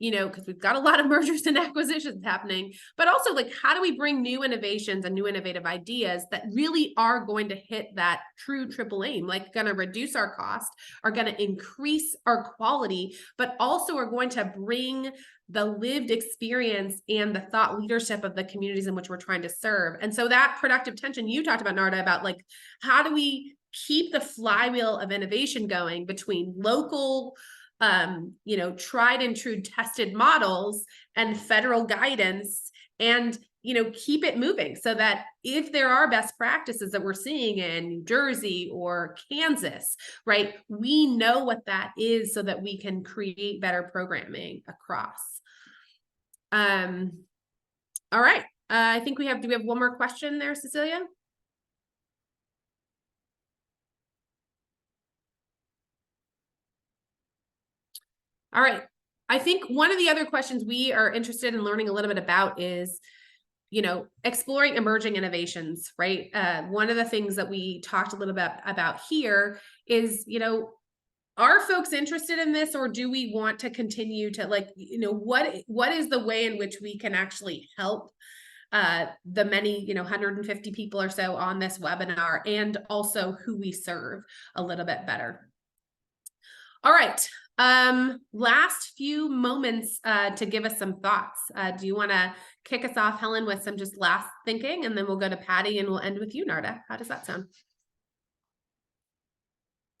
Speaker 1: because we've got a lot of mergers and acquisitions happening, but also how do we bring new innovations and new innovative ideas that really are going to hit that true triple aim, going to reduce our cost, are going to increase our quality, but also are going to bring the lived experience and the thought leadership of the communities in which we're trying to serve. And so that productive tension you talked about, Narda, about how do we keep the flywheel of innovation going between local, tried and true tested models and federal guidance, and, keep it moving so that if there are best practices that we're seeing in New Jersey or Kansas, right, we know what that is so that we can create better programming across. All right. I think do we have one more question there, Cecilia? All right. I think one of the other questions we are interested in learning a little bit about is, exploring emerging innovations, right? One of the things that we talked a little bit about here is, are folks interested in this, or do we want to continue to what is the way in which we can actually help the many 150 people or so on this webinar, and also who we serve a little bit better. All right, last few moments to give us some thoughts. Do you want to kick us off, Helen, with some just last thinking, and then we'll go to Patty and we'll end with you, Narda. How does that sound?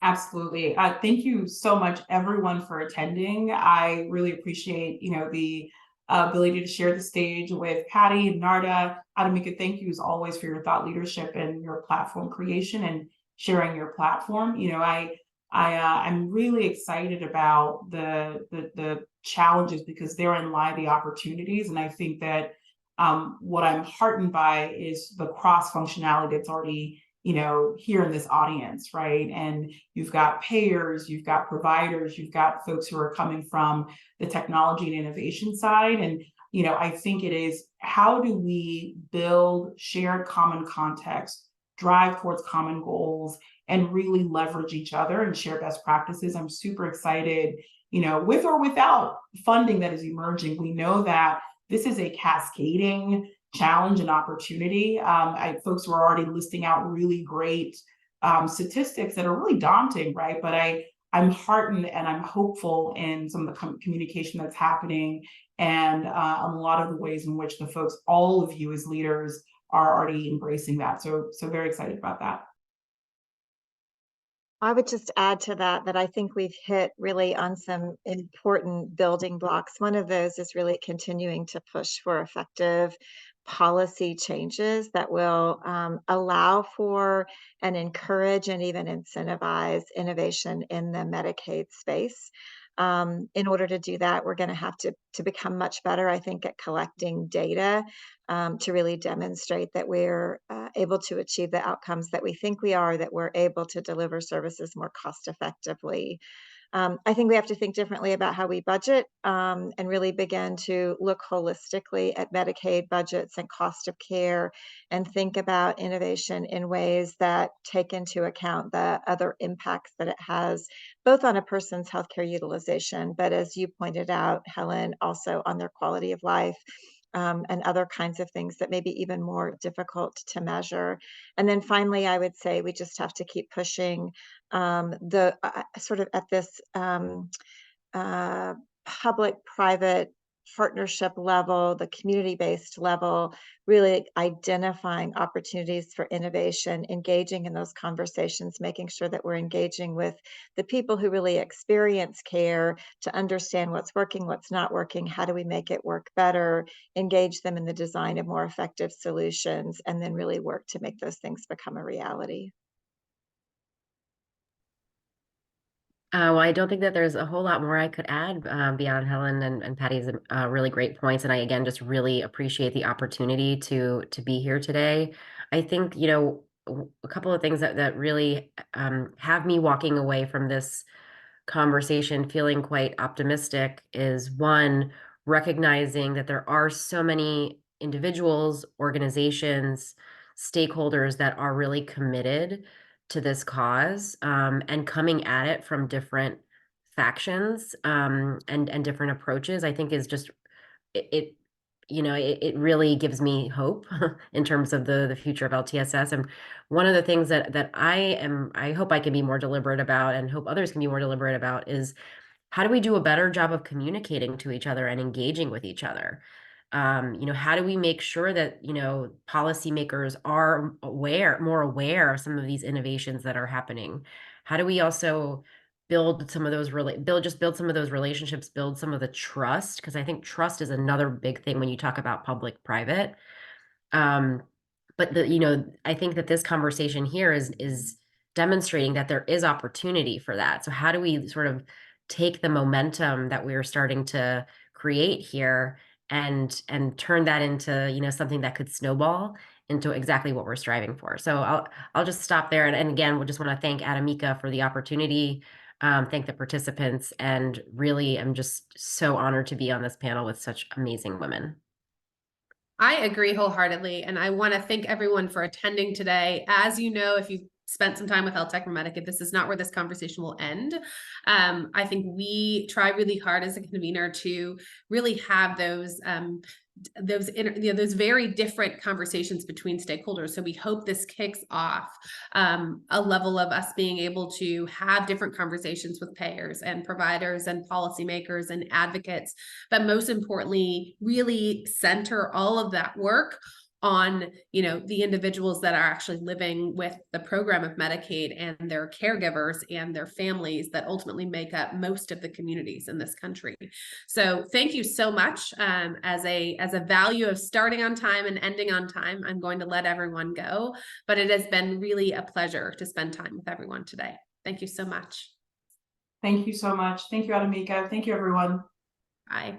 Speaker 2: Absolutely. Thank you so much, everyone, for attending. I really appreciate, the ability to share the stage with Patty and Narda. Adamika, thank you as always for your thought leadership and your platform creation and sharing your platform. I'm really excited about the challenges because therein lie the opportunities, and I think that what I'm heartened by is the cross functionality that's already here in this audience, right? And you've got payers, you've got providers, you've got folks who are coming from the technology and innovation side. And, I think it is, how do we build shared common context, drive towards common goals, and really leverage each other and share best practices? I'm super excited, with or without funding that is emerging. We know that this is a cascading challenge and opportunity. Folks were already listing out really great statistics that are really daunting, right? But I'm heartened and I'm hopeful in some of the communication that's happening, and a lot of the ways in which the folks, all of you as leaders, are already embracing that. So very excited about that.
Speaker 4: I would just add to that I think we've hit really on some important building blocks. One of those is really continuing to push for effective policy changes that will allow for and encourage and even incentivize innovation in the Medicaid space. In order to do that, we're going to have to become much better, I think, at collecting data to really demonstrate that we're able to achieve the outcomes that we think we are, that we're able to deliver services more cost effectively. I think we have to think differently about how we budget and really begin to look holistically at Medicaid budgets and cost of care, and think about innovation in ways that take into account the other impacts that it has, both on a person's healthcare utilization, but as you pointed out, Helen, also on their quality of life. And other kinds of things that may be even more difficult to measure. And then finally, I would say we just have to keep pushing the sort of at this public-private partnership level, the community-based level, really identifying opportunities for innovation, engaging in those conversations, making sure that we're engaging with the people who really experience care to understand what's working, what's not working, how do we make it work better, engage them in the design of more effective solutions, and then really work to make those things become a reality.
Speaker 3: Well, I don't think that there's a whole lot more I could add beyond Helen and Patty's really great points. And I, again, just really appreciate the opportunity to be here today. I think, a couple of things that really have me walking away from this conversation feeling quite optimistic is, one, recognizing that there are so many individuals, organizations, stakeholders that are really committed to this cause and coming at it from different factions and different approaches. I think is just it really gives me hope in terms of the future of LTSS. And one of the things that I hope I can be more deliberate about, and hope others can be more deliberate about, is how do we do a better job of communicating to each other and engaging with each other? How do we make sure that, policymakers are more aware of some of these innovations that are happening? How do we also build some of those build some of those relationships, build some of the trust? Because I think trust is another big thing when you talk about public-private. But I think that this conversation here is demonstrating that there is opportunity for that. So how do we sort of take the momentum that we're starting to create here and turn that into, something that could snowball into exactly what we're striving for? So I'll just stop there. And again, we just want to thank Adamika for the opportunity, thank the participants, and really I'm just so honored to be on this panel with such amazing women.
Speaker 1: I agree wholeheartedly. And I want to thank everyone for attending today. As you know, if you've spent some time with Health Tech or Medicaid, this is not where this conversation will end. I think we try really hard as a convener to really have those very different conversations between stakeholders. So we hope this kicks off a level of us being able to have different conversations with payers and providers and policymakers and advocates, but most importantly, really center all of that work on, the individuals that are actually living with the program of Medicaid and their caregivers and their families that ultimately make up most of the communities in this country. So thank you so much. As a value of starting on time and ending on time, I'm going to let everyone go, but it has been really a pleasure to spend time with everyone today. Thank you so much.
Speaker 2: Thank you so much. Thank you, Adamika. Thank you, everyone.
Speaker 1: Bye.